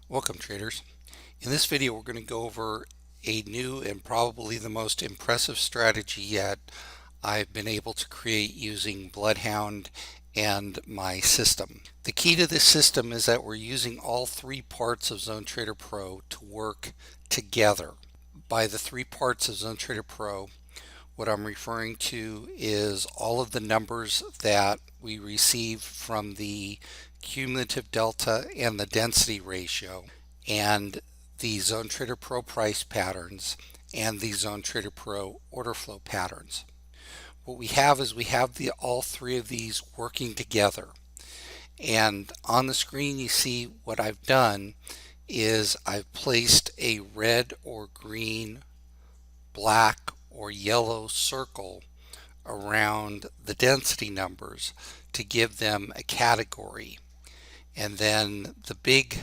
Welcome traders. In this video we're going to go over a new and probably the most impressive strategy yet I've been able to create using Bloodhound and my system. The key to this system is that we're using all three parts of ZoneTraderPro to work together. By the three parts of ZoneTraderPro, what I'm referring to is all of the numbers that we receive from the cumulative delta and the density ratio, and the ZoneTraderPro price patterns, and the ZoneTraderPro order flow patterns. What we have is all three of these working together. And on the screen you see what I've done is I've placed a red or green, black or yellow circle around the density numbers to give them a category. And then the big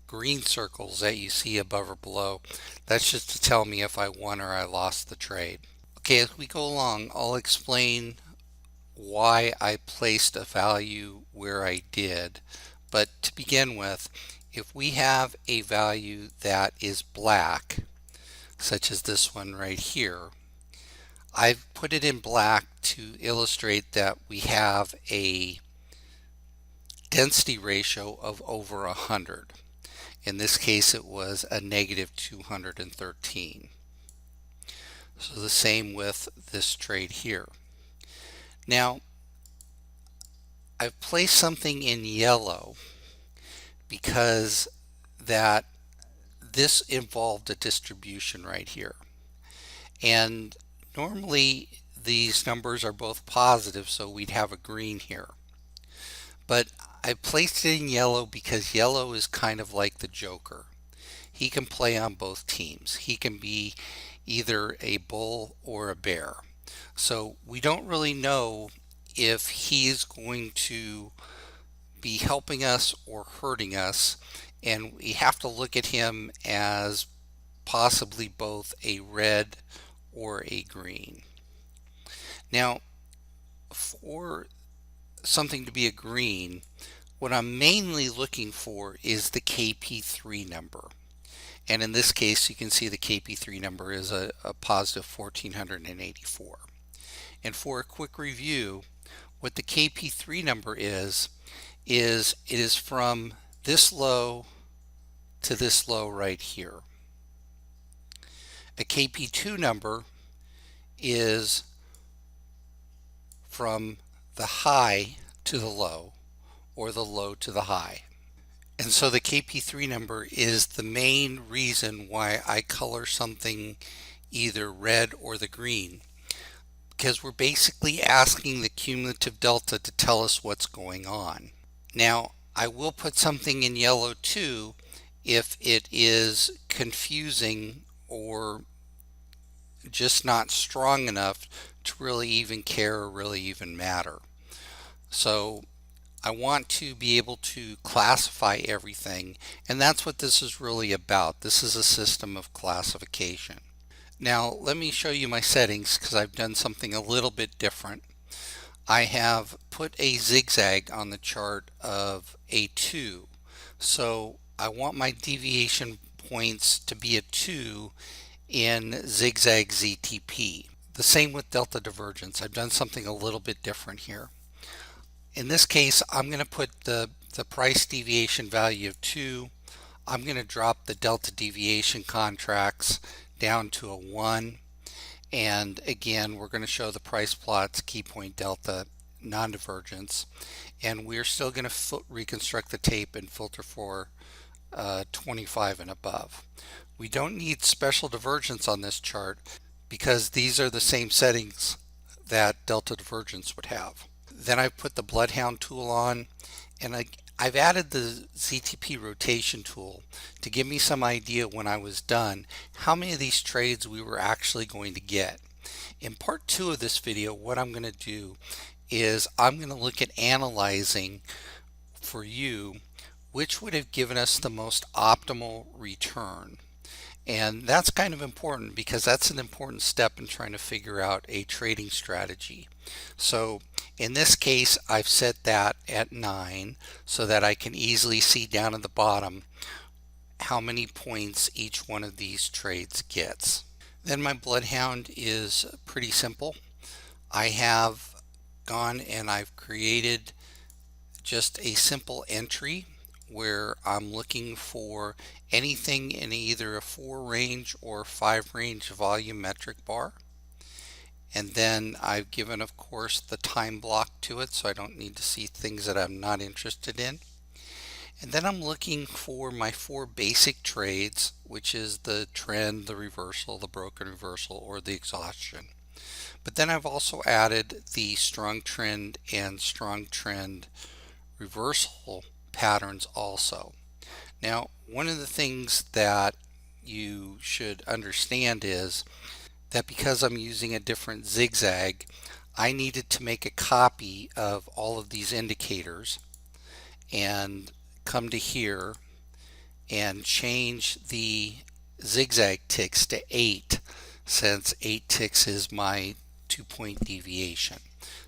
green circles that you see above or below, that's just to tell me if I won or I lost the trade. Okay, as we go along, I'll explain why I placed a value where I did. But to begin with, if we have a value that is black, such as this one right here, I've put it in black to illustrate that we have a density ratio of over 100. In this case it was a negative 213. So the same with this trade here. Now I've placed something in yellow because this involved a distribution right here. And normally these numbers are both positive, so we'd have a green here. But I placed it in yellow because yellow is kind of like the Joker. He can play on both teams. He can be either a bull or a bear. So we don't really know if he is going to be helping us or hurting us, and we have to look at him as possibly both a red or a green. Now, for something to be a green, what I'm mainly looking for is the KP3 number. And in this case, you can see the KP3 number is a positive 1484. And for a quick review, what the KP3 number is it is from this low to this low right here. A KP2 number is from the high to the low, or the low to the high. And so the KP3 number is the main reason why I color something either red or the green, because we're basically asking the cumulative delta to tell us what's going on. Now I will put something in yellow too if it is confusing or just not strong enough to really even care or really even matter. So I want to be able to classify everything, and that's what this is really about. This is a system of classification. Now let me show you my settings, because I've done something a little bit different. I have put a zigzag on the chart of a 2. So I want my deviation points to be a 2 in zigzag ZTP. The same with delta divergence. I've done something a little bit different here. In this case, I'm going to put the price deviation value of 2. I'm going to drop the delta deviation contracts down to a 1. And again, we're going to show the price plots, key point delta, non-divergence. And we're still going to reconstruct the tape and filter for 25 and above. We don't need special divergence on this chart because these are the same settings that delta divergence would have. Then I put the Bloodhound tool on, and I've added the ZTP rotation tool to give me some idea when I was done how many of these trades we were actually going to get. In part 2 of this video, what I'm going to do is I'm going to look at analyzing for you which would have given us the most optimal return. And that's kind of important because that's an important step in trying to figure out a trading strategy. So in this case, I've set that at 9 so that I can easily see down at the bottom how many points each one of these trades gets. Then my bloodhound is pretty simple. I have gone and I've created just a simple entry where I'm looking for anything in either a 4 range or 5 range volumetric bar. And then I've given, of course, the time block to it, so I don't need to see things that I'm not interested in. And then I'm looking for my 4 basic trades, which is the trend, the reversal, the broken reversal, or the exhaustion. But then I've also added the strong trend and strong trend reversal patterns also. Now, one of the things that you should understand is that because I'm using a different zigzag, I needed to make a copy of all of these indicators and come to here and change the zigzag ticks to 8, since 8 ticks is my 2-point deviation.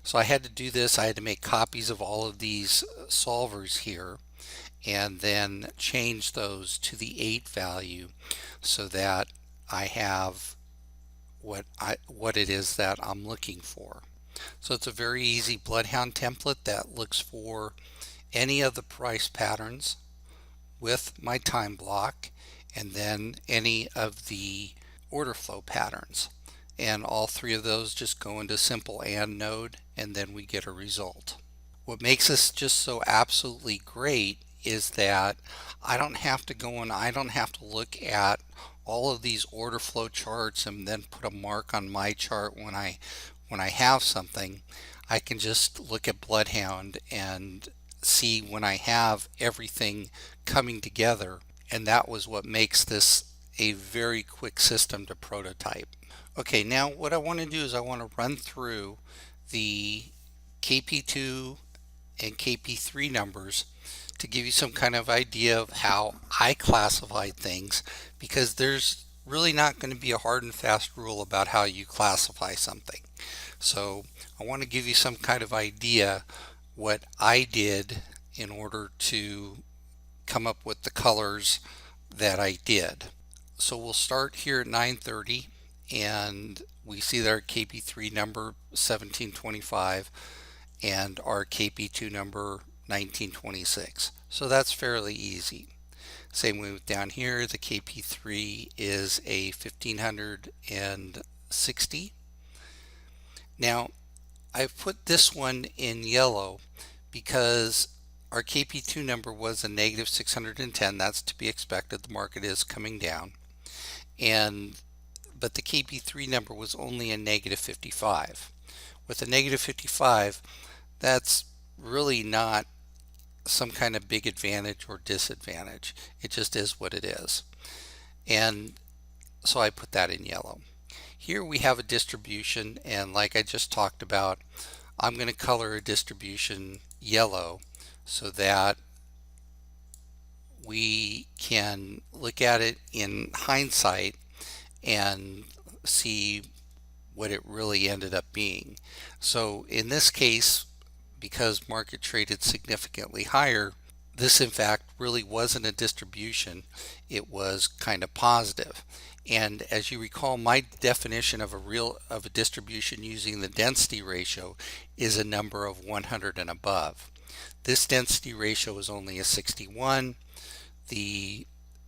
So I had to do this. I had to make copies of all of these solvers here and then change those to the 8 value so that I have what it is that I'm looking for. So it's a very easy bloodhound template that looks for any of the price patterns with my time block and then any of the order flow patterns. And all 3 of those just go into simple AND node, and then we get a result. What makes this just so absolutely great is that I don't have to go and I don't have to look at all of these order flow charts and then put a mark on my chart when I have something. I can just look at Bloodhound and see when I have everything coming together, and that was what makes this a very quick system to prototype. Okay, now what I want to do is I want to run through the KP2 and KP3 numbers to give you some kind of idea of how I classified things, because there's really not going to be a hard and fast rule about how you classify something. So I want to give you some kind of idea what I did in order to come up with the colors that I did. So we'll start here at 9:30, and we see that our KP3 number 1725 and our KP2 number 1926. So that's fairly easy. Same way with down here, the KP3 is a 1560. Now I've put this one in yellow because our KP2 number was a negative 610. That's to be expected. The market is coming down. But the KP3 number was only a negative 55. With a negative 55, that's really not some kind of big advantage or disadvantage. It just is what it is. And so I put that in yellow. Here we have a distribution, and like I just talked about, I'm going to color a distribution yellow so that we can look at it in hindsight and see what it really ended up being. So in this case, because market traded significantly higher, this in fact really wasn't a distribution. It was kind of positive. And as you recall, my definition of a distribution using the density ratio is a number of 100 and above. This density ratio is only a 61. The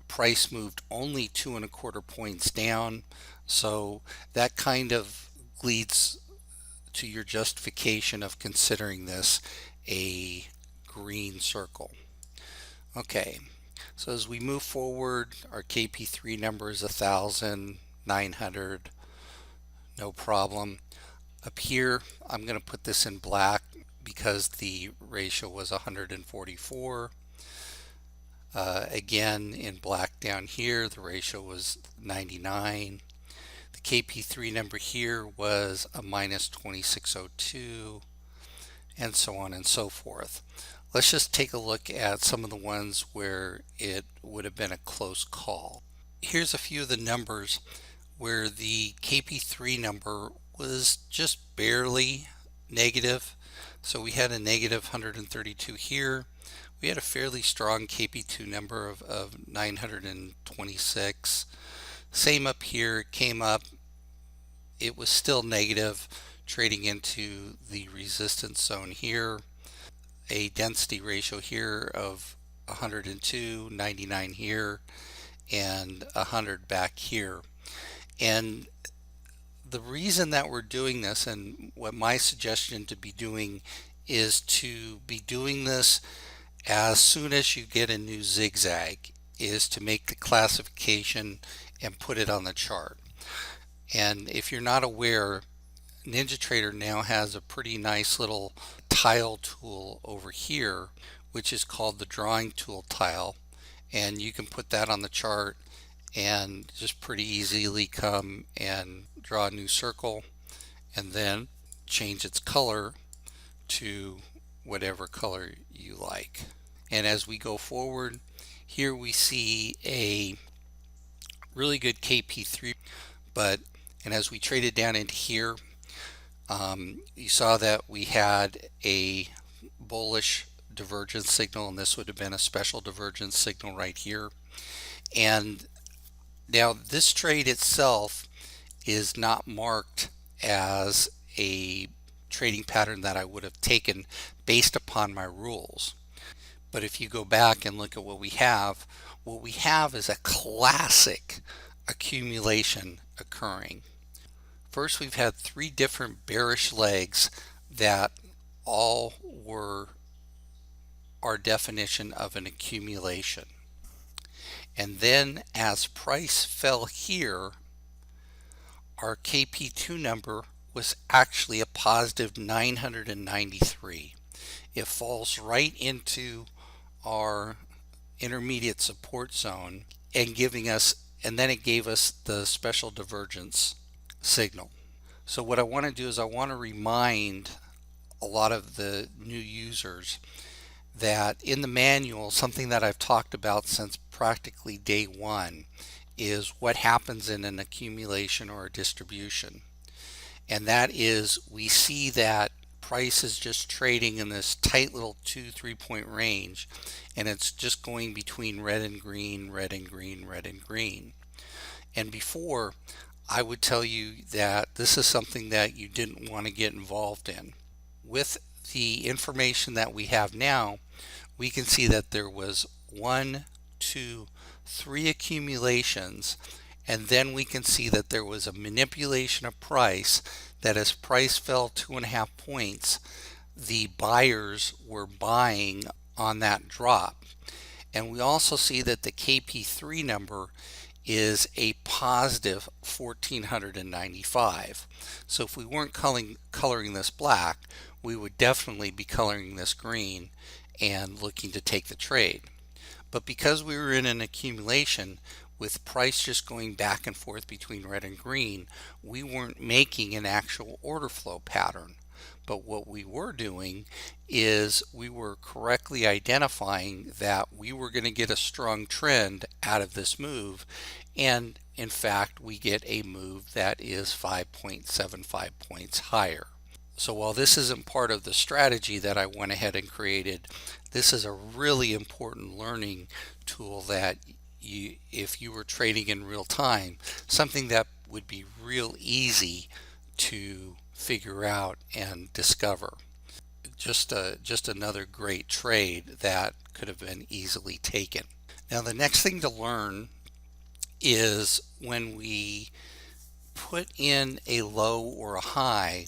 price moved only 2.25 points down, so that kind of leads to your justification of considering this a green circle. Okay, so as we move forward, our KP3 number is 1,900, no problem. Up here, I'm going to put this in black because the ratio was 144. Again, in black down here, the ratio was 99. The KP3 number here was a minus 2602, and so on and so forth. Let's just take a look at some of the ones where it would have been a close call. Here's a few of the numbers where the KP3 number was just barely negative. So we had a negative 132 here. we had a fairly strong KP2 number of 926. Same up here, it came up, it was still negative, trading into the resistance zone here, a density ratio here of 102, 99 here, and 100 back here. And the reason that we're doing this, and what my suggestion to be doing, is to be doing this as soon as you get a new zigzag, is to make the classification and put it on the chart. And if you're not aware, NinjaTrader now has a pretty nice little tile tool over here, which is called the drawing tool tile, and you can put that on the chart and just pretty easily come and draw a new circle and then change its color to whatever color you like. And as we go forward, here we see a really good KP3, and as we traded down into here, you saw that we had a bullish divergence signal, and this would have been a special divergence signal right here. And now this trade itself is not marked as a trading pattern that I would have taken based upon my rules. But if you go back and look at what we have is a classic accumulation occurring. First, we've had 3 different bearish legs that all were our definition of an accumulation. And then as price fell here, our KP2 number was actually a positive 993. It falls right into our intermediate support zone and then it gave us the special divergence signal. So what I want to do is I want to remind a lot of the new users that in the manual, something that I've talked about since practically day one is what happens in an accumulation or a distribution. And that is, we see that price is just trading in this tight little 2-3 point range, and it's just going between red and green, red and green, red and green. And before, I would tell you that this is something that you didn't want to get involved in. With the information that we have now, we can see that there was 1, 2, 3 accumulations, and then we can see that there was a manipulation of price, that as price fell 2.5 points, the buyers were buying on that drop. And we also see that the KP3 number is a positive 1495. So if we weren't coloring this black, we would definitely be coloring this green and looking to take the trade. But because we were in an accumulation with price just going back and forth between red and green, we weren't making an actual order flow pattern. But what we were doing is we were correctly identifying that we were going to get a strong trend out of this move, and in fact we get a move that is 5.75 points higher. So while this isn't part of the strategy that I went ahead and created, this is a really important learning tool that if you were trading in real time, something that would be real easy to figure out and discover. Just another great trade that could have been easily taken. Now the next thing to learn is when we put in a low or a high,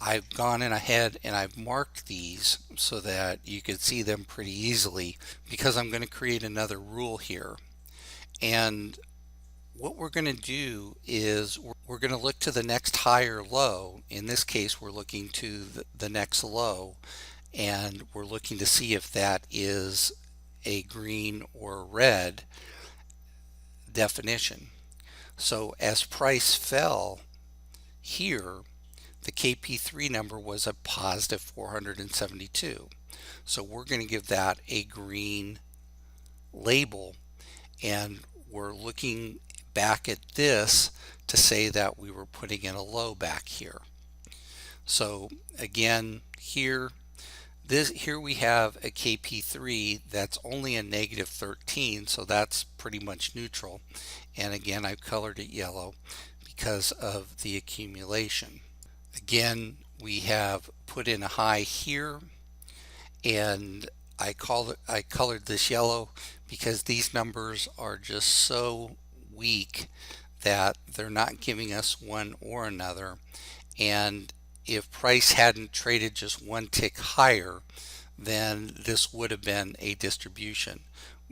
I've gone in ahead and I've marked these so that you can see them pretty easily, because I'm going to create another rule here. And what we're going to do is we're going to look to the next high or low. In this case, we're looking to the next low, and we're looking to see if that is a green or red definition. So as price fell here, the KP3 number was a positive 472. So we're going to give that a green label, and we're looking back at this to say that we were putting in a low back here. So again, here This here we have a KP3 that's only a negative 13, so that's pretty much neutral. And again, I've colored it yellow because of the accumulation. Again, we have put in a high here, and I colored this yellow because these numbers are just so weak that they're not giving us one or another. And if price hadn't traded just one tick higher, then this would have been a distribution.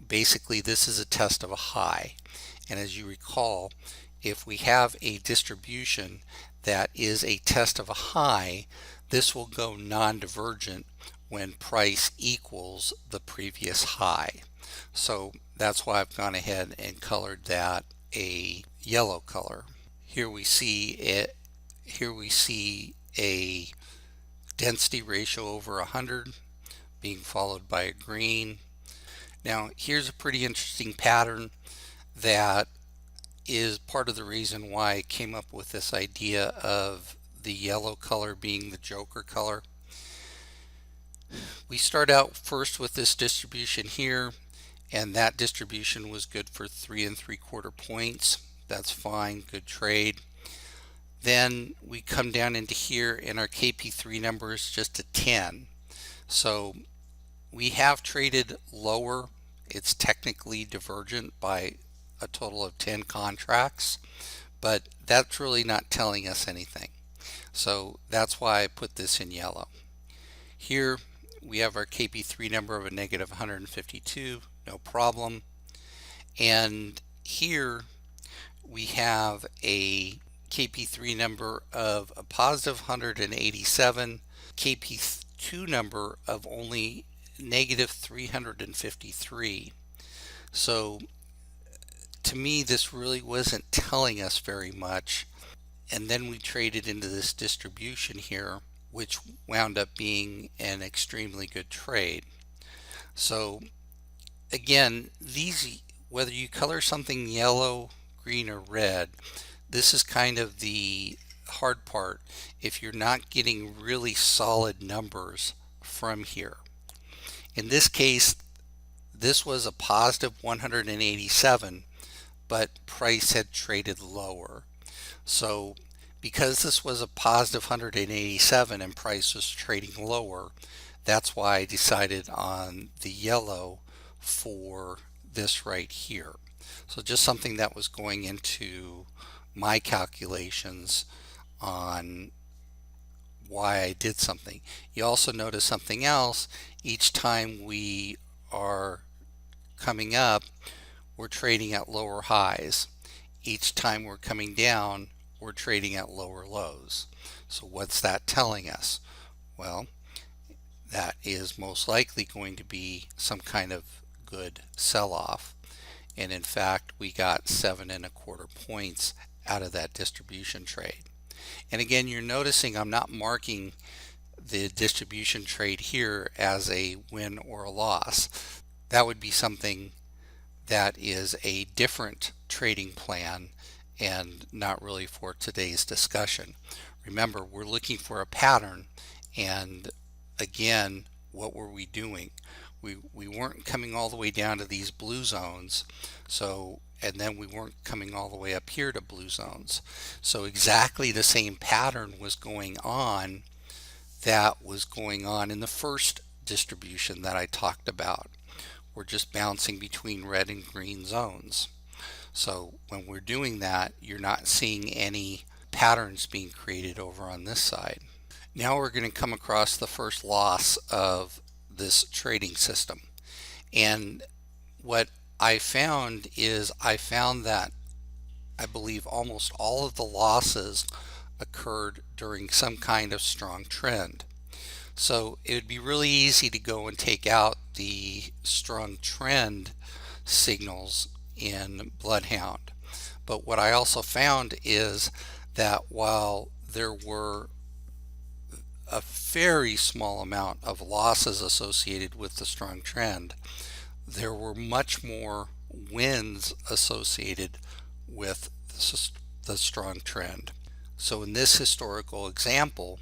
Basically, this is a test of a high. And as you recall, if we have a distribution that is a test of a high, this will go non-divergent when price equals the previous high. So that's why I've gone ahead and colored that a yellow color. Here we see it. Here we see a density ratio over 100 being followed by a green. Now here's a pretty interesting pattern that is part of the reason why I came up with this idea of the yellow color being the joker color. We start out first with this distribution here, and that distribution was good for 3 3/4 points. That's fine, good trade. Then we come down into here and our KP3 number is just a 10. So we have traded lower. It's technically divergent by a total of 10 contracts, but that's really not telling us anything. So that's why I put this in yellow. Here we have our KP3 number of a negative 152, no problem. And here we have a KP3 number of a positive 187, KP2 number of only negative 353. So to me, this really wasn't telling us very much. And then we traded into this distribution here, which wound up being an extremely good trade. So again, these, whether you color something yellow, green, or red, this is kind of the hard part if you're not getting really solid numbers from here. In this case, this was a positive 187, but price had traded lower. So because this was a positive 187 and price was trading lower, that's why I decided on the yellow for this right here. So just something that was going into my calculations on why I did something. You also notice something else. Each time we are coming up, we're trading at lower highs. Each time we're coming down, we're trading at lower lows. So what's that telling us? Well, that is most likely going to be some kind of good sell-off. And in fact, we got 7 1/4 points out of that distribution trade. And again, you're noticing I'm not marking the distribution trade here as a win or a loss. That would be something that is a different trading plan and not really for today's discussion. Remember, we're looking for a pattern, and again, what were we doing? We weren't coming all the way down to these blue zones, so, and then we weren't coming all the way up here to blue zones. So exactly the same pattern was going on that was going on in the first distribution that I talked about. We're just bouncing between red and green zones. So when we're doing that, you're not seeing any patterns being created over on this side. Now we're going to come across the first loss of this trading system. And what I found is that I believe almost all of the losses occurred during some kind of strong trend. So it would be really easy to go and take out the strong trend signals in Bloodhound. But what I also found is that while there were a very small amount of losses associated with the strong trend, there were much more wins associated with the strong trend. So in this historical example,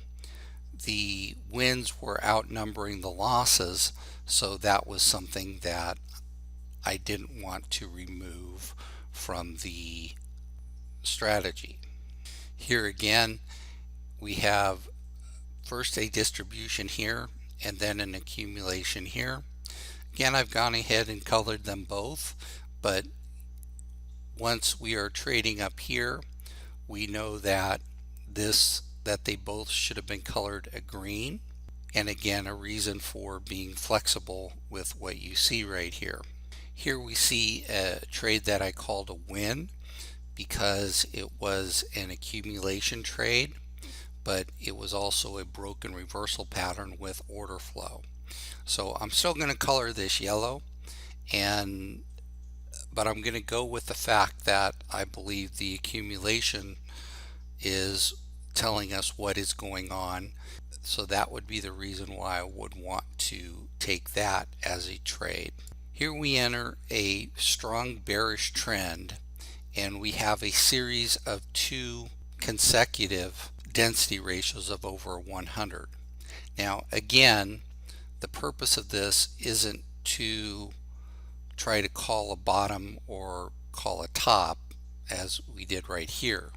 the wins were outnumbering the losses, so that was something that I didn't want to remove from the strategy. Here again, we have first a distribution here and then an accumulation here. Again, I've gone ahead and colored them both, but once we are trading up here, we know that they both should have been colored a green, and again, a reason for being flexible with what you see right here. Here we see a trade that I called a win because it was an accumulation trade, but it was also a broken reversal pattern with order flow. So I'm still going to color this yellow, but I'm going to go with the fact that I believe the accumulation is telling us what is going on. So that would be the reason why I would want to take that as a trade. Here we enter a strong bearish trend, and we have a series of 2 consecutive density ratios of over 100. Now again, the purpose of this isn't to try to call a bottom or call a top as we did right here,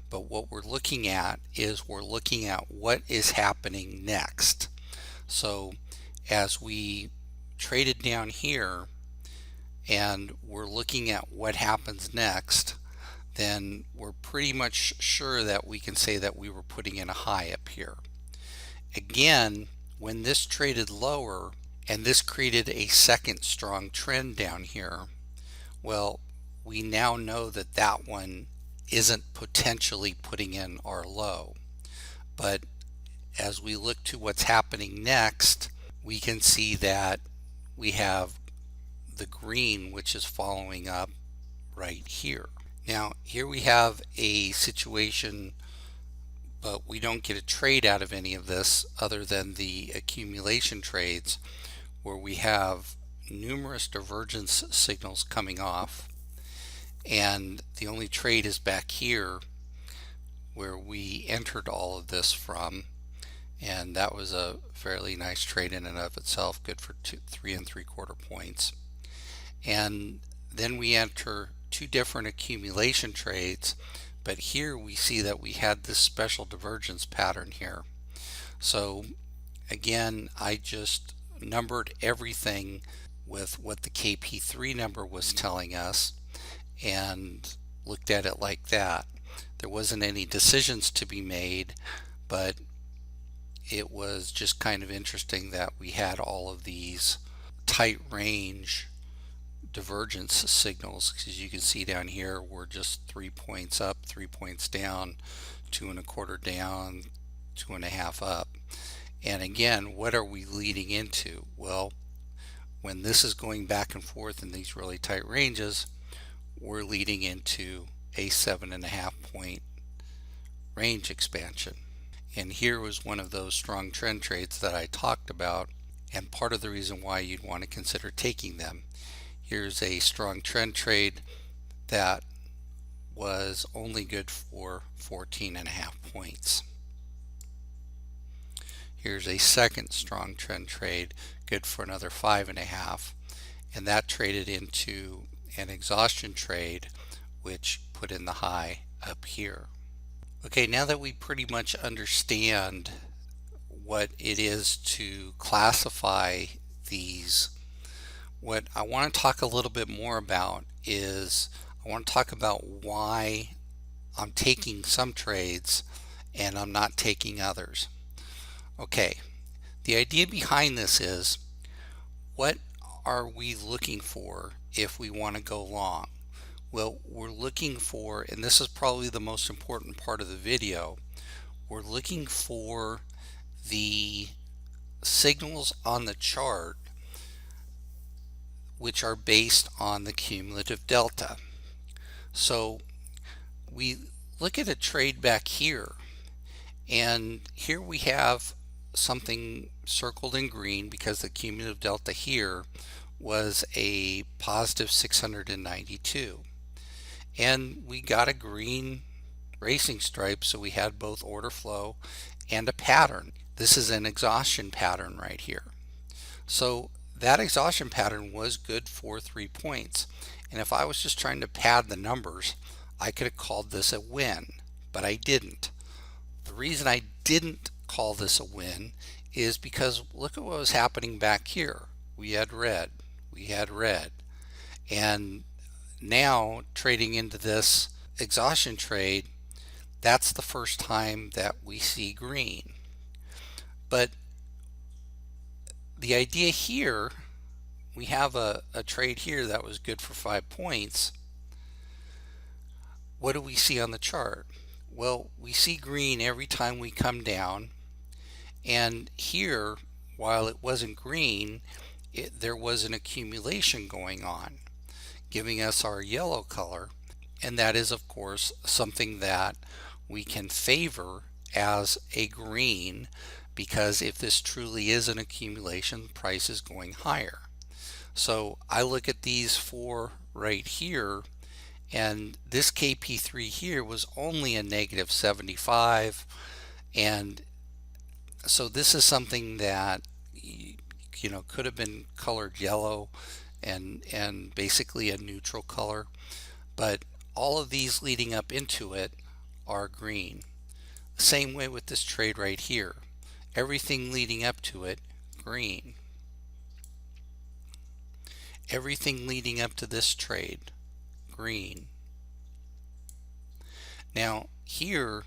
but what we're looking at is we're looking at what is happening next. So as we traded down here and we're looking at what happens next, then we're pretty much sure that we can say that we were putting in a high up here. Again, when this traded lower and this created a second strong trend down here, well, we now know that that one isn't potentially putting in our low. But as we look to what's happening next, we can see that we have the green, which is following up right here. Now here we have a situation, but we don't get a trade out of any of this other than the accumulation trades, where we have numerous divergence signals coming off, and the only trade is back here where we entered all of this from, and that was a fairly nice trade in and of itself, good for 3 3/4 points. And then we enter 2 different accumulation trades, but here we see that we had this special divergence pattern here. So again, I just numbered everything with what the KP3 number was telling us and looked at it like that. There wasn't any decisions to be made, but it was just kind of interesting that we had all of these tight range divergence signals, because you can see down here we're just 3 points up, 3 points down, 2 1/4 down, 2 1/2 up. And again, what are we leading into? Well, when this is going back and forth in these really tight ranges, we're leading into a 7 1/2 point range expansion. And here was one of those strong trend trades that I talked about, and part of the reason why you'd want to consider taking them. Here's a strong trend trade that was only good for 14 1/2 points. Here's a second strong trend trade, good for another 5 1/2, and that traded into an exhaustion trade, which put in the high up here. Okay, now that we pretty much understand what it is to classify these, what I want to talk a little bit more about is I want to talk about why I'm taking some trades and I'm not taking others. Okay, the idea behind this is, what are we looking for if we want to go long? Well, we're looking for, and this is probably the most important part of the video, we're looking for the signals on the chart which are based on the cumulative delta. So we look at a trade back here, and here we have something circled in green because the cumulative delta here was a positive 692, and we got a green racing stripe, so we had both order flow and a pattern. This is an exhaustion pattern right here. So that exhaustion pattern was good for 3 points. And if I was just trying to pad the numbers, I could have called this a win, but I didn't. The reason I didn't call this a win is because look at what was happening back here. We had red, and now trading into this exhaustion trade, that's the first time that we see green. But the idea here, we have a trade here that was good for 5 points. What do we see on the chart? Well, we see green every time we come down, and here, while it wasn't green, there was an accumulation going on, giving us our yellow color, and that is of course something that we can favor as a green, because if this truly is an accumulation, the price is going higher. So I look at these four right here, and this KP3 here was only a negative 75, and so this is something that could have been colored yellow and basically a neutral color, but all of these leading up into it are green. Same way with this trade right here. Everything leading up to it, green. Everything leading up to this trade, green. Now here,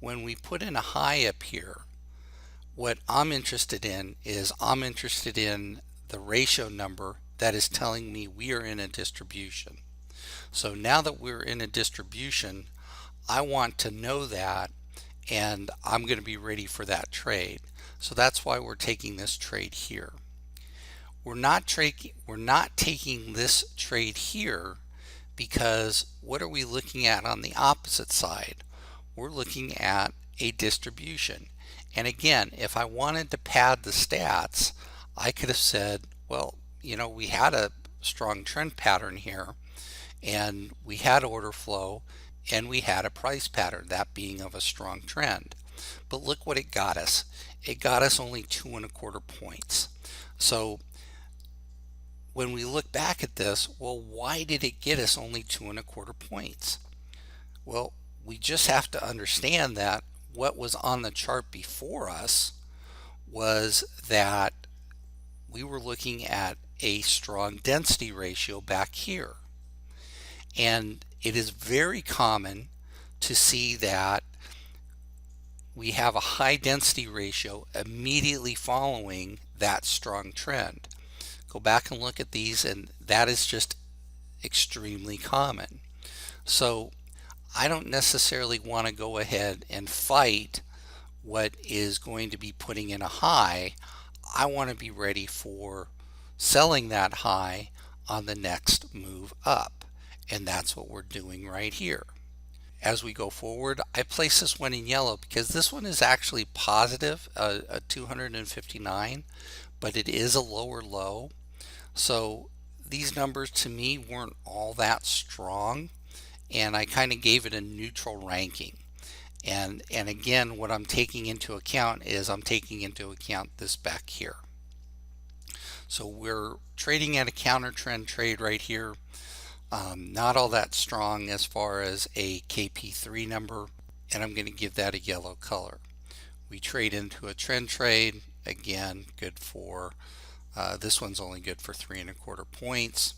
when we put in a high up here, what I'm interested in is the ratio number that is telling me we are in a distribution. So now that we're in a distribution, I want to know that, and I'm going to be ready for that trade. So that's why we're taking this trade here. We're not taking this trade here because what are we looking at on the opposite side? We're looking at a distribution. And again, if I wanted to pad the stats, I could have said, well, we had a strong trend pattern here, and we had order flow, and we had a price pattern, that being of a strong trend. But look what it got us. It got us only 2.25 points. So when we look back at this, well, why did it get us only 2.25 points? Well, we just have to understand that what was on the chart before us was that we were looking at a strong density ratio back here. And it is very common to see that we have a high density ratio immediately following that strong trend. Go back and look at these, and that is just extremely common. So I don't necessarily want to go ahead and fight what is going to be putting in a high. I want to be ready for selling that high on the next move up, and that's what we're doing right here. As we go forward, I place this one in yellow because this one is actually positive, a 259, but it is a lower low. So these numbers to me weren't all that strong, and I kind of gave it a neutral ranking. And again, what I'm taking into account is I'm taking into account this back here. So we're trading at a counter trend trade right here. Not all that strong as far as a KP3 number, and I'm going to give that a yellow color. We trade into a trend trade, again good for this one's only good for 3.25 points,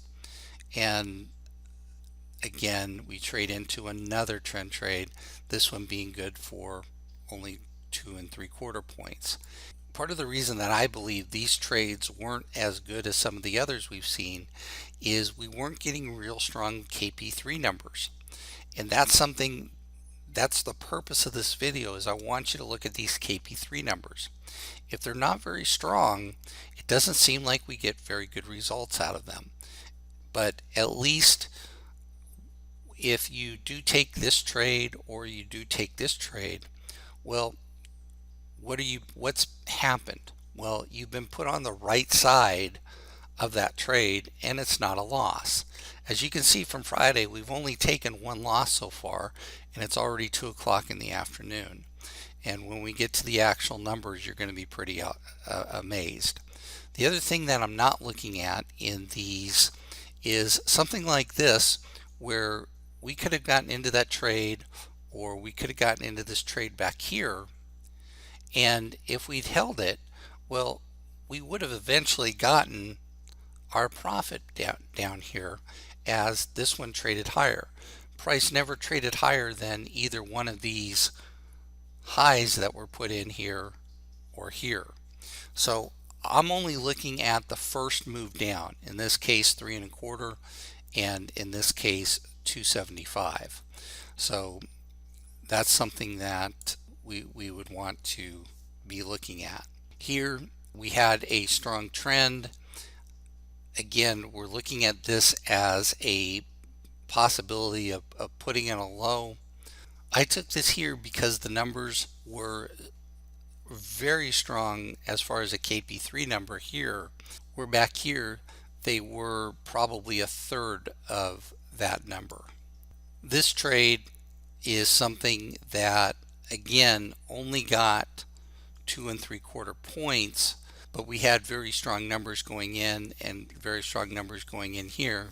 and again we trade into another trend trade, this one being good for only 2.75 points. Part of the reason that I believe these trades weren't as good as some of the others we've seen is we weren't getting real strong KP3 numbers, and that's the purpose of this video, is I want you to look at these KP3 numbers. If they're not very strong, it doesn't seem like we get very good results out of them. But at least if you do take this trade or you do take this trade, well, what's happened? Well, you've been put on the right side of that trade, and it's not a loss. As you can see from Friday, we've only taken one loss so far, and it's already 2 o'clock in the afternoon. And when we get to the actual numbers, you're going to be pretty amazed. The other thing that I'm not looking at in these is something like this, where we could have gotten into that trade, or we could have gotten into this trade back here, and if we'd held it, well, we would have eventually gotten our profit down here as this one traded higher. Price never traded higher than either one of these highs that were put in here or here. So I'm only looking at the first move down, in this case 3.25, and in this case 275. So that's something that we would want to be looking at. Here we had a strong trend. Again, we're looking at this as a possibility of putting in a low. I took this here because the numbers were very strong as far as a KP3 number here. We're back here, they were probably a third of that number. This trade is something that, again, only got 2.75 points, but we had very strong numbers going in and very strong numbers going in here.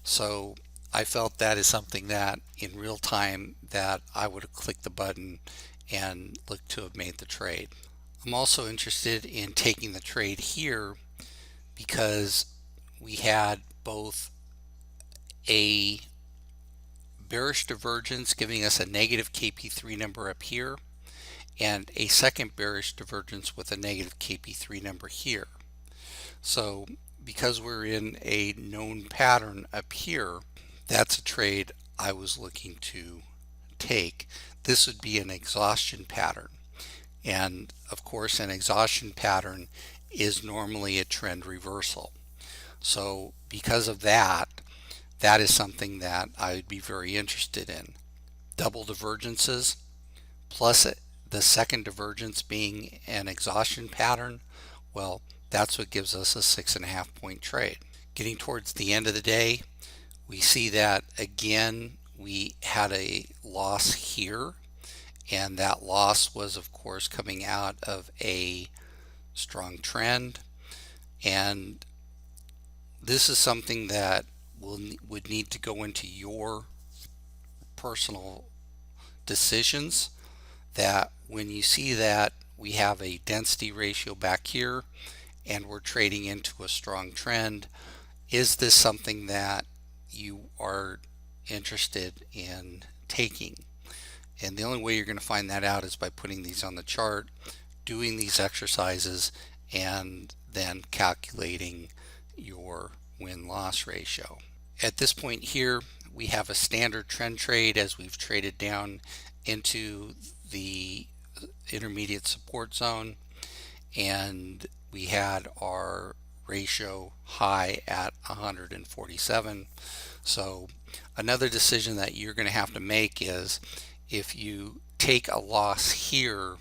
So I felt that is something that in real time that I would have clicked the button and looked to have made the trade. I'm also interested in taking the trade here because we had both a bearish divergence giving us a negative KP3 number up here, and a second bearish divergence with a negative KP3 number here. So because we're in a known pattern up here, that's a trade I was looking to take. This would be an exhaustion pattern. And of course, an exhaustion pattern is normally a trend reversal. So because of that, that is something that I would be very interested in. Double divergences plus the second divergence being an exhaustion pattern, well, that's what gives us a 6.5 point trade. Getting towards the end of the day, we see that again we had a loss here, and that loss was of course coming out of a strong trend, and this is something that would need to go into your personal decisions, that when you see that we have a density ratio back here and we're trading into a strong trend, is this something that you are interested in taking? And the only way you're going to find that out is by putting these on the chart, doing these exercises, and then calculating your win-loss ratio. At this point here, we have a standard trend trade as we've traded down into the intermediate support zone, and we had our ratio high at 147. So another decision that you're going to have to make is, if you take a loss here,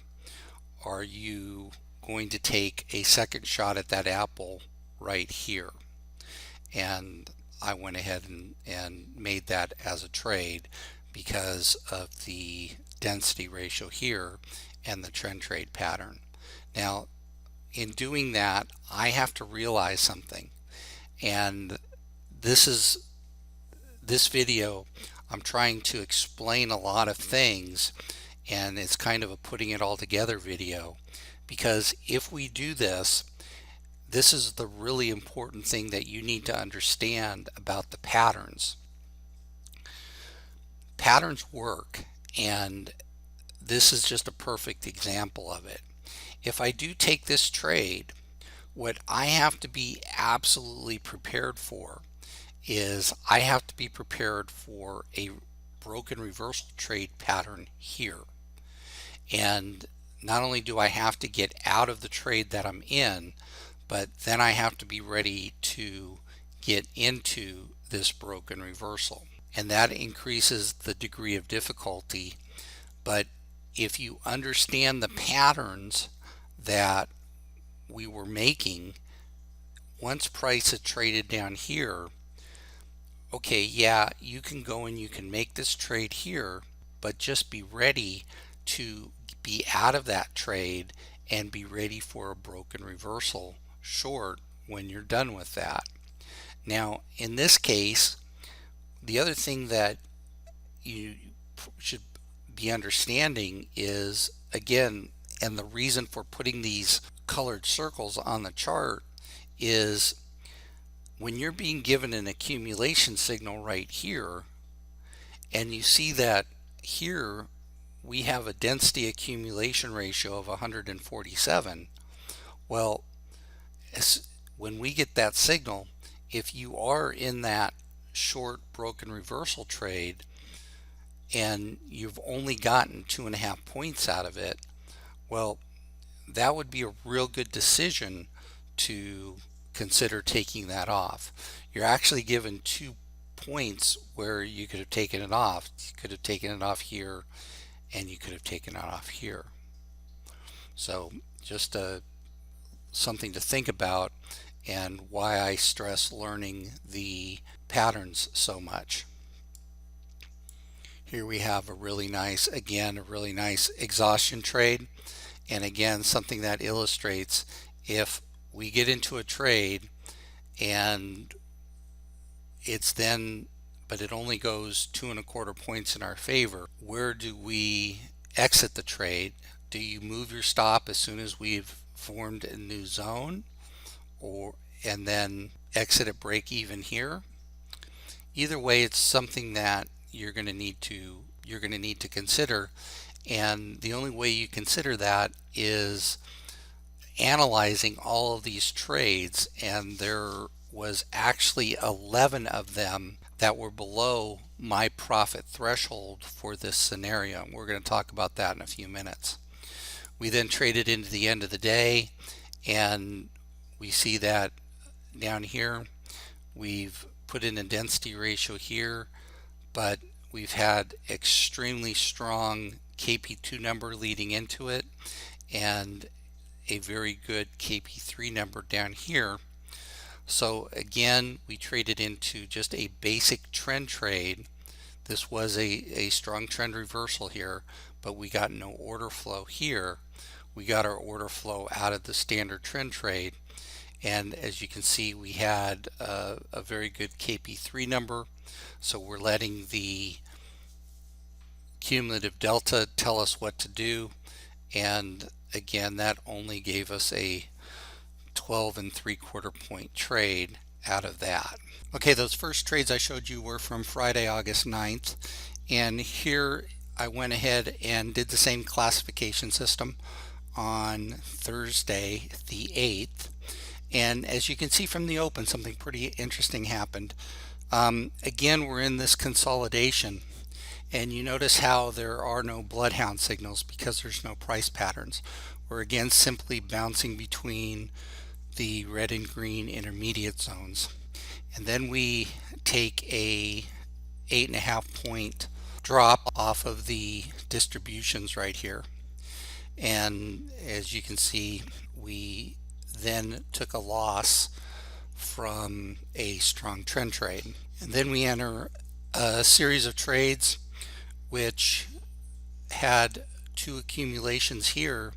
are you going to take a second shot at that apple right here? And I went ahead and made that as a trade because of the density ratio here and the trend trade pattern. Now, in doing that, I have to realize something, and this video, I'm trying to explain a lot of things, and it's kind of a putting it all together video, because if we do this, this is the really important thing that you need to understand about the patterns. Patterns work, and this is just a perfect example of it. If I do take this trade, what I have to be absolutely prepared for is I have to be prepared for a broken reversal trade pattern here. And not only do I have to get out of the trade that I'm in, but then I have to be ready to get into this broken reversal. And that increases the degree of difficulty. But if you understand the patterns that we were making, once price had traded down here, okay, yeah, you can go and you can make this trade here, but just be ready to be out of that trade and be ready for a broken reversal short when you're done with that. Now, in this case, the other thing that you should be understanding is, again, and the reason for putting these colored circles on the chart is when you're being given an accumulation signal right here, and you see that here we have a density accumulation ratio of 147. Well, when we get that signal, if you are in that short broken reversal trade and you've only gotten 2.5 points out of it, well, that would be a real good decision to consider taking that off. You're actually given 2 points where you could have taken it off. You could have taken it off here, and you could have taken it off here. So just something to think about, and why I stress learning the patterns so much. Here we have a really nice, again, a really nice exhaustion trade. And again, something that illustrates if we get into a trade and it's then, but it only goes 2.25 points in our favor, where do we exit the trade? Do you move your stop as soon as we've formed a new zone, and then exit at break even here? Either way, it's something that you're going to need to consider, and the only way you consider that is analyzing all of these trades, and there was actually 11 of them that were below my profit threshold for this scenario. We're going to talk about that in a few minutes. We then traded into the end of the day, and we see that down here we've put in a density ratio here, but we've had extremely strong KP2 number leading into it and a very good KP3 number down here. So again, we traded into just a basic trend trade. This was a strong trend reversal here, but we got no order flow here. We got our order flow out of the standard trend trade, and as you can see, we had a very good KP3 number. So we're letting the cumulative delta tell us what to do, and again, that only gave us a 12.75 point trade out of that. Okay, those first trades I showed you were from Friday, August 9th, and here I went ahead and did the same classification system on Thursday the 8th, and as you can see from the open, something pretty interesting happened. Again, we're in this consolidation, and you notice how there are no bloodhound signals because there's no price patterns. We're again simply bouncing between the red and green intermediate zones, and then we take a 8.5 point drop off of the distributions right here, and as you can see, we then took a loss from a strong trend trade, and then we enter a series of trades which had 2 accumulations here,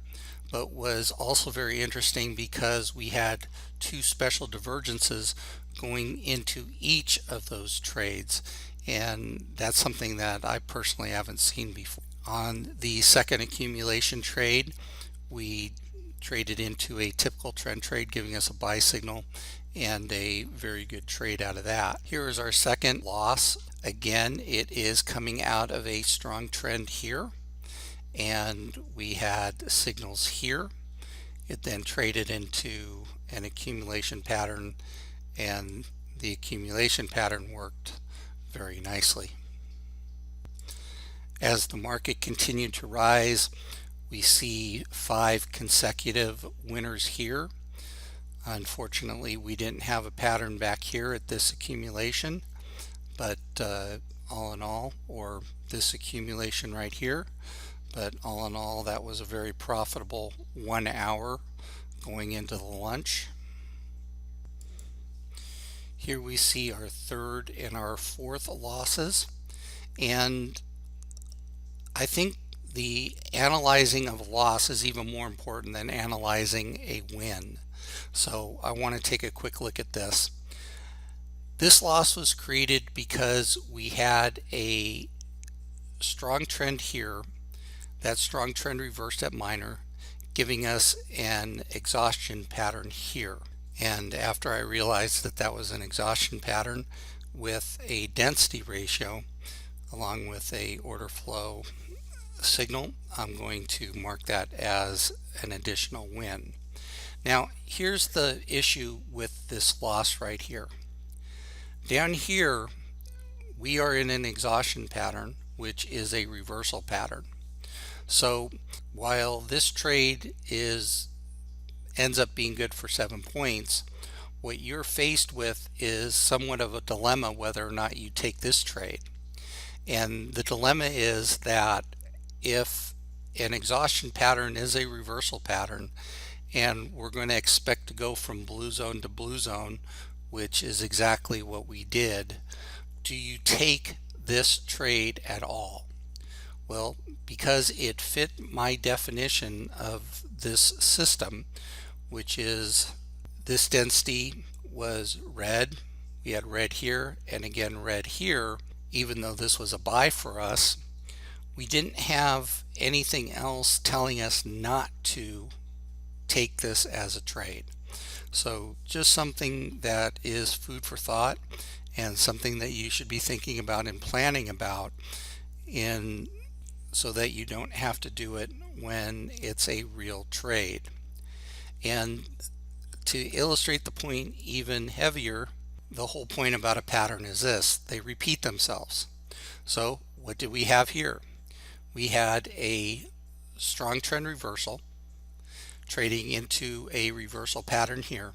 but was also very interesting because we had 2 special divergences going into each of those trades, and that's something that I personally haven't seen before. On the second accumulation trade, we traded into a typical trend trade, giving us a buy signal and a very good trade out of that. Here is our second loss. Again, it is coming out of a strong trend here, and we had signals here. It then traded into an accumulation pattern, and the accumulation pattern worked very nicely. As the market continued to rise, we see 5 consecutive winners here. Unfortunately, we didn't have a pattern back here at this accumulation, but all in all, or this accumulation right here, but all in all, that was a very profitable 1 hour going into the lunch. Here we see our third and our fourth losses, and I think the analyzing of a loss is even more important than analyzing a win. So I want to take a quick look at this. This loss was created because we had a strong trend here. That strong trend reversed at minor, giving us an exhaustion pattern here. And after I realized that that was an exhaustion pattern with a density ratio along with a order flow signal, I'm going to mark that as an additional win. Now here's the issue with this loss right here. Down here we are in an exhaustion pattern, which is a reversal pattern. So while this trade ends up being good for 7 points, what you're faced with is somewhat of a dilemma whether or not you take this trade. And the dilemma is that if an exhaustion pattern is a reversal pattern and we're going to expect to go from blue zone to blue zone, which is exactly what we did, do you take this trade at all? Well, because it fit my definition of this system, which is this density was red, we had red here and again red here, even though this was a buy for us, we didn't have anything else telling us not to take this as a trade. So just something that is food for thought and something that you should be thinking about and planning about so that you don't have to do it when it's a real trade. And to illustrate the point even heavier, the whole point about a pattern is this: they repeat themselves. So what did we have here? We had a strong trend reversal trading into a reversal pattern here.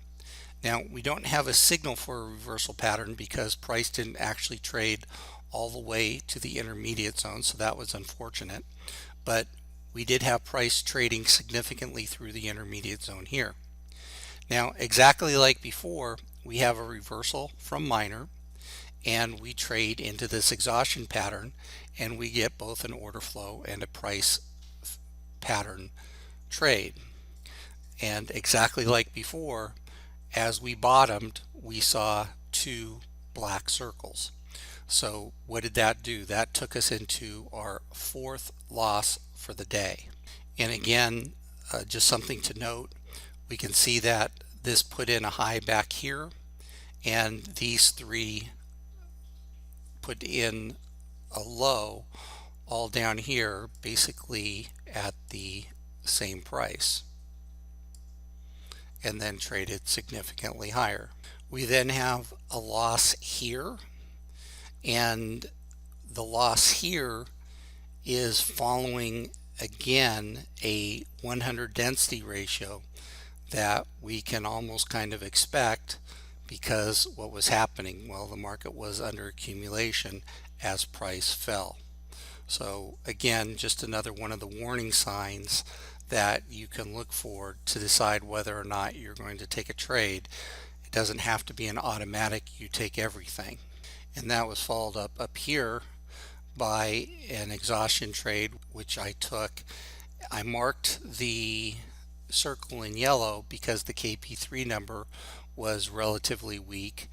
Now we don't have a signal for a reversal pattern because price didn't actually trade all the way to the intermediate zone, so that was unfortunate, but we did have price trading significantly through the intermediate zone here. Now exactly like before, we have a reversal from minor and we trade into this exhaustion pattern and we get both an order flow and a price pattern trade. And exactly like before, as we bottomed, we saw two black circles. So what did that do? That took us into our fourth loss for the day. And again, just something to note, we can see that this put in a high back here and these three put in a low all down here, basically at the same price, and then traded significantly higher. We then have a loss here, and the loss here is following again a 100 density ratio that we can almost kind of expect, because what was happening? Well, the market was under accumulation as price fell. So again, just another one of the warning signs that you can look for to decide whether or not you're going to take a trade. It doesn't have to be an automatic, you take everything. And that was followed up here by an exhaustion trade, which I took. I marked the circle in yellow because the KP3 number was relatively weak.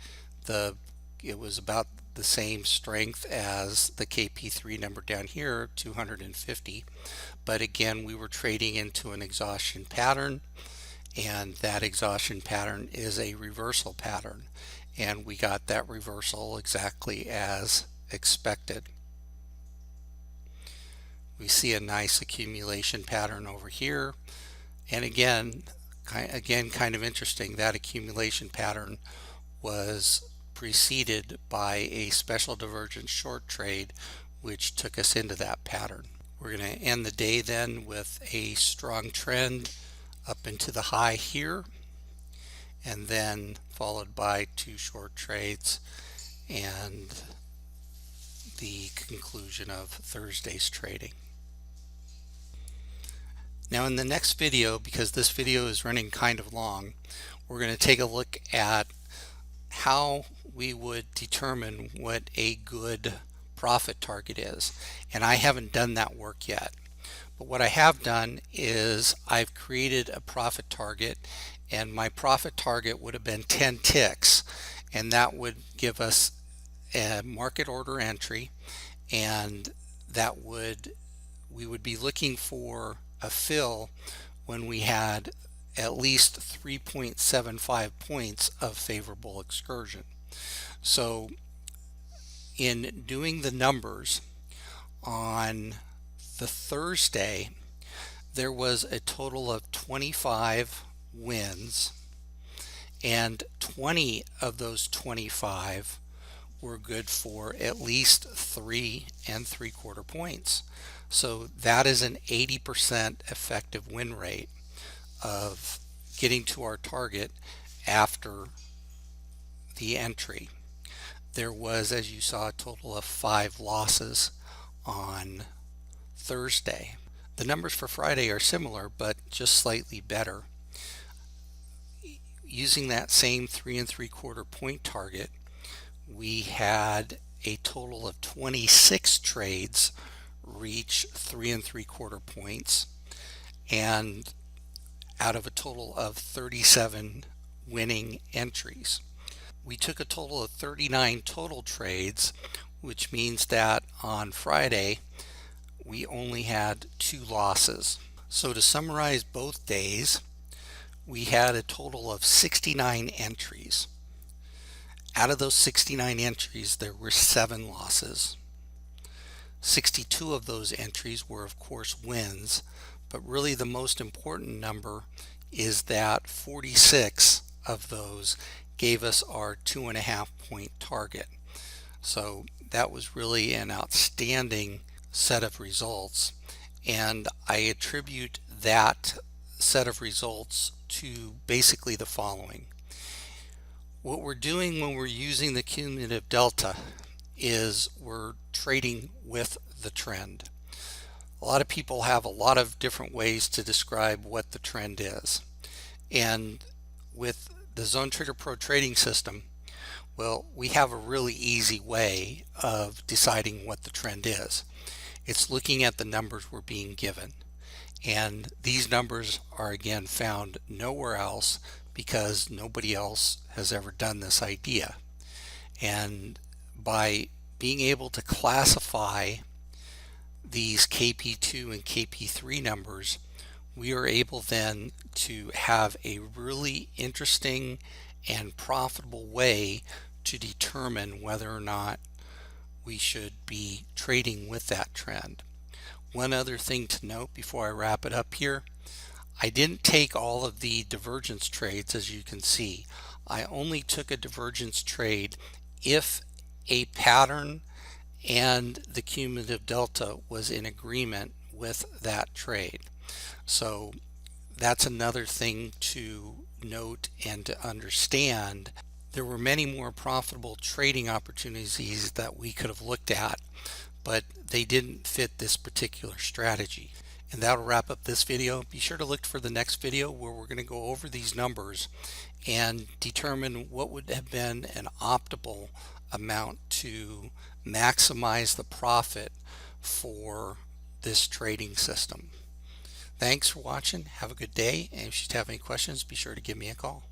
It was about the same strength as the KP3 number down here, 250, but again we were trading into an exhaustion pattern, and that exhaustion pattern is a reversal pattern, and we got that reversal exactly as expected. We see a nice accumulation pattern over here, and again kind of interesting, that accumulation pattern was preceded by a special divergence short trade which took us into that pattern. We're going to end the day then with a strong trend up into the high here, and then followed by two short trades and the conclusion of Thursday's trading. Now in the next video, because this video is running kind of long, we're going to take a look at how we would determine what a good profit target is. And I haven't done that work yet. But what I have done is I've created a profit target, and my profit target would have been 10 ticks, and that would give us a market order entry, and that would we would be looking for a fill when we had at least 3.75 points of favorable excursion. So in doing the numbers on the Thursday, there was a total of 25 wins, and 20 of those 25 were good for at least 3 3/4 points. So that is an 80% effective win rate of getting to our target after the entry. There was, as you saw, a total of 5 losses on Thursday. The numbers for Friday are similar, but just slightly better. Using that same 3 3/4 point target, we had a total of 26 trades reach 3 3/4 points, and out of a total of 37 winning entries. We took a total of 39 total trades, which means that on Friday we only had 2 losses. So to summarize both days, we had a total of 69 entries. Out of those 69 entries, there were 7 losses. 62 of those entries were, of course, wins, but really the most important number is that 46 of those gave us our 2.5 point target. So that was really an outstanding set of results, and I attribute that set of results to basically the following. What we're doing when we're using the cumulative delta is we're trading with the trend. A lot of people have a lot of different ways to describe what the trend is, and with the ZoneTraderPro trading system, well, we have a really easy way of deciding what the trend is. It's looking at the numbers we're being given, and these numbers are again found nowhere else because nobody else has ever done this idea. And by being able to classify these KP2 and KP3 numbers, we are able then to have a really interesting and profitable way to determine whether or not we should be trading with that trend. One other thing to note before I wrap it up here, I didn't take all of the divergence trades. As you can see, I only took a divergence trade if a pattern and the cumulative delta was in agreement with that trade. So that's another thing to note and to understand. There were many more profitable trading opportunities that we could have looked at, but they didn't fit this particular strategy. And that'll wrap up this video. Be sure to look for the next video where we're going to go over these numbers and determine what would have been an optimal amount to maximize the profit for this trading system. Thanks for watching. Have a good day. And if you have any questions, be sure to give me a call.